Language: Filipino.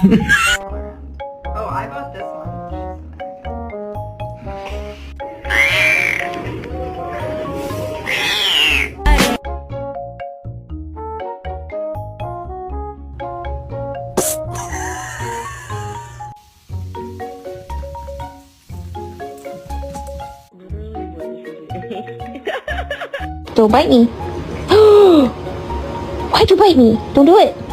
Oh, I bought this one. Don't bite me. Why'd you bite me? Don't do it.